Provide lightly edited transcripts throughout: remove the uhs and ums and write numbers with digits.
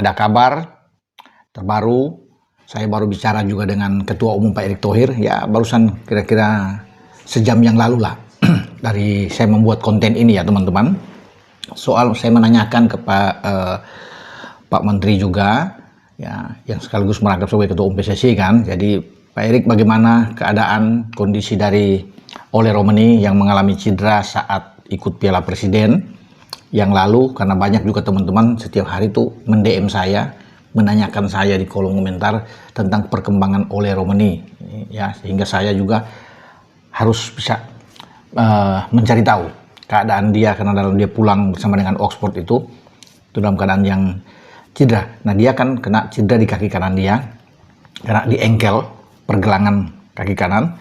ada kabar terbaru. Saya baru bicara juga dengan Ketua Umum Pak Erick Thohir, ya barusan kira-kira sejam yang lalu lah dari saya membuat konten ini ya teman-teman. Soal saya menanyakan ke Pak Menteri juga, ya yang sekaligus merangkap sebagai Ketua Umum PSSI kan. Jadi Pak Erick, bagaimana keadaan kondisi dari Ole Romeni yang mengalami cedera saat ikut Piala Presiden yang lalu? Karena banyak juga teman-teman setiap hari tuh mend-DM saya, menanyakan saya di kolom komentar tentang perkembangan Ole Romeni, ya sehingga saya juga harus bisa mencari tahu keadaan dia, karena dalam dia pulang bersama dengan Oxford itu dalam keadaan yang cedera. Nah dia kan kena cedera di kaki kanan dia, kena di engkel, pergelangan kaki kanan,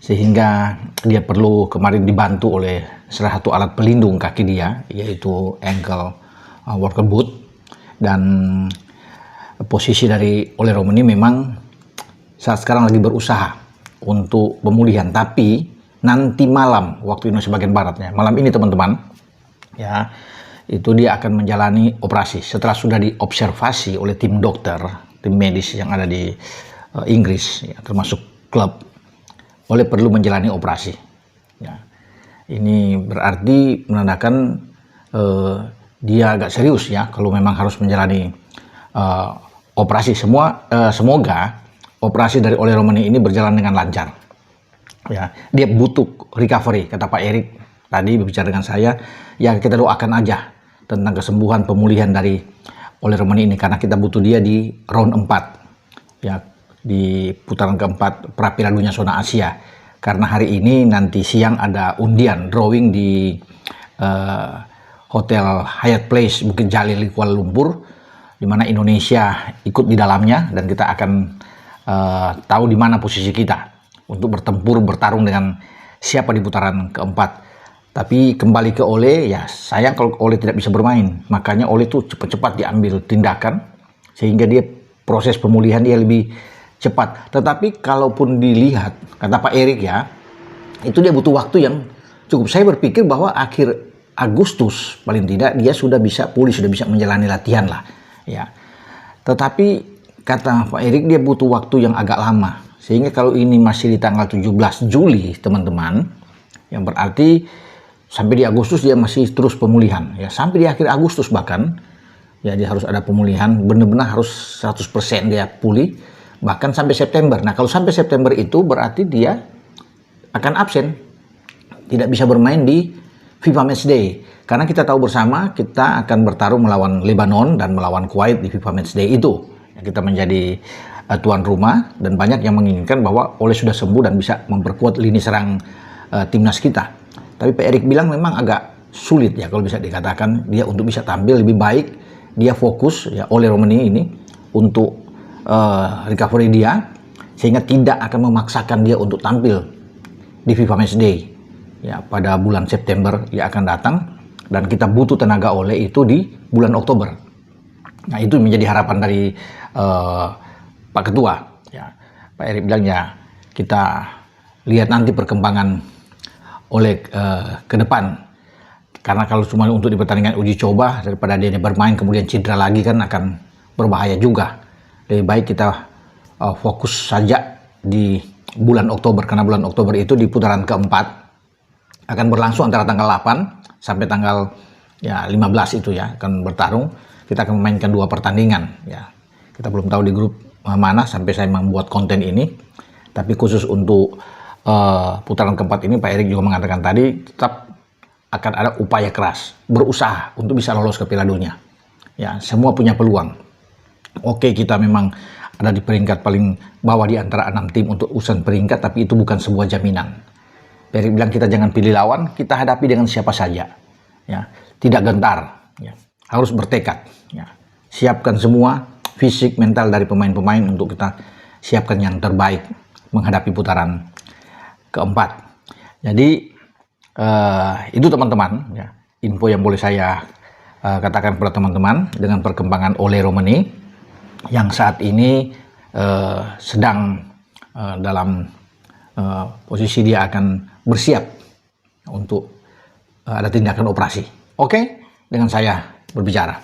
sehingga dia perlu kemarin dibantu oleh salah satu alat pelindung kaki dia, yaitu ankle worker boot. Dan posisi dari Ole Romeni memang saat sekarang lagi berusaha untuk pemulihan, tapi nanti malam waktu Indonesia bagian baratnya, malam ini teman-teman, ya itu dia akan menjalani operasi setelah sudah diobservasi oleh tim dokter, tim medis yang ada di Inggris, ya, termasuk klub. Ole perlu menjalani operasi. Ya. Ini berarti menandakan dia agak serius ya kalau memang harus menjalani operasi. Semoga operasi dari Ole Romeni ini berjalan dengan lancar. Ya, dia butuh recovery, kata Pak Erick tadi berbicara dengan saya. Ya kita doakan aja tentang kesembuhan pemulihan dari Ole Romeni ini, karena kita butuh dia di round 4. Ya, di putaran keempat pra Piala Dunia zona Asia. Karena hari ini nanti siang ada undian drawing di Hotel Hyatt Place Bukit Jalil di Kuala Lumpur, di mana Indonesia ikut di dalamnya, dan kita akan tahu di mana posisi kita untuk bertarung dengan siapa di putaran keempat. Tapi kembali ke Ole, ya sayang kalau Ole tidak bisa bermain, makanya Ole tuh cepat-cepat diambil tindakan sehingga dia proses pemulihan dia lebih cepat. Tetapi kalaupun dilihat, kata Pak Erick ya, itu dia butuh waktu yang cukup. Saya berpikir bahwa akhir Agustus paling tidak dia sudah bisa pulih, sudah bisa menjalani latihan lah. Ya, tetapi kata Pak Erick dia butuh waktu yang agak lama, sehingga kalau ini masih di tanggal 17 Juli teman-teman, yang berarti sampai di Agustus dia masih terus pemulihan, ya sampai di akhir Agustus bahkan, ya dia harus ada pemulihan, benar-benar harus 100% dia pulih, bahkan sampai September. Nah kalau sampai September itu berarti dia akan absen, tidak bisa bermain di FIFA Matchday. Karena kita tahu bersama kita akan bertarung melawan Lebanon dan melawan Kuwait di FIFA Matchday itu. Kita menjadi tuan rumah, dan banyak yang menginginkan bahwa Ole sudah sembuh dan bisa memperkuat lini serang timnas kita. Tapi Pak Erick bilang memang agak sulit ya kalau bisa dikatakan dia untuk bisa tampil lebih baik. Dia fokus ya Ole Romeni ini untuk recovery dia, sehingga tidak akan memaksakan dia untuk tampil di FIFA Matchday ya pada bulan September yang akan datang. Dan kita butuh tenaga Ole itu di bulan Oktober. Nah itu menjadi harapan dari Pak Ketua. Ya, Pak Erick bilang ya kita lihat nanti perkembangan Ole ke depan. Karena kalau cuma untuk di pertandingan uji coba, daripada dia bermain kemudian cedera lagi kan akan berbahaya juga. Lebih baik kita fokus saja di bulan Oktober, karena bulan Oktober itu di putaran keempat akan berlangsung antara tanggal 8 sampai tanggal ya 15 itu ya akan bertarung. Kita akan memainkan 2 pertandingan ya. Kita belum tahu di grup mana sampai saya membuat konten ini. Tapi khusus untuk putaran keempat ini Pak Erick juga mengatakan tadi tetap akan ada upaya keras, berusaha untuk bisa lolos ke Piala Dunia. Ya, semua punya peluang. Oke, kita memang ada di peringkat paling bawah di antara 6 tim untuk urusan peringkat, tapi itu bukan sebuah jaminan. Erick bilang kita jangan pilih lawan, kita hadapi dengan siapa saja, ya tidak gentar, ya harus bertekad, ya siapkan semua fisik mental dari pemain-pemain untuk kita siapkan yang terbaik menghadapi putaran keempat. Jadi itu teman-teman, ya info yang boleh saya katakan kepada teman-teman dengan perkembangan Ole Romeni yang saat ini sedang dalam posisi dia akan bersiap untuk ada tindakan operasi. Oke, dengan saya berbicara.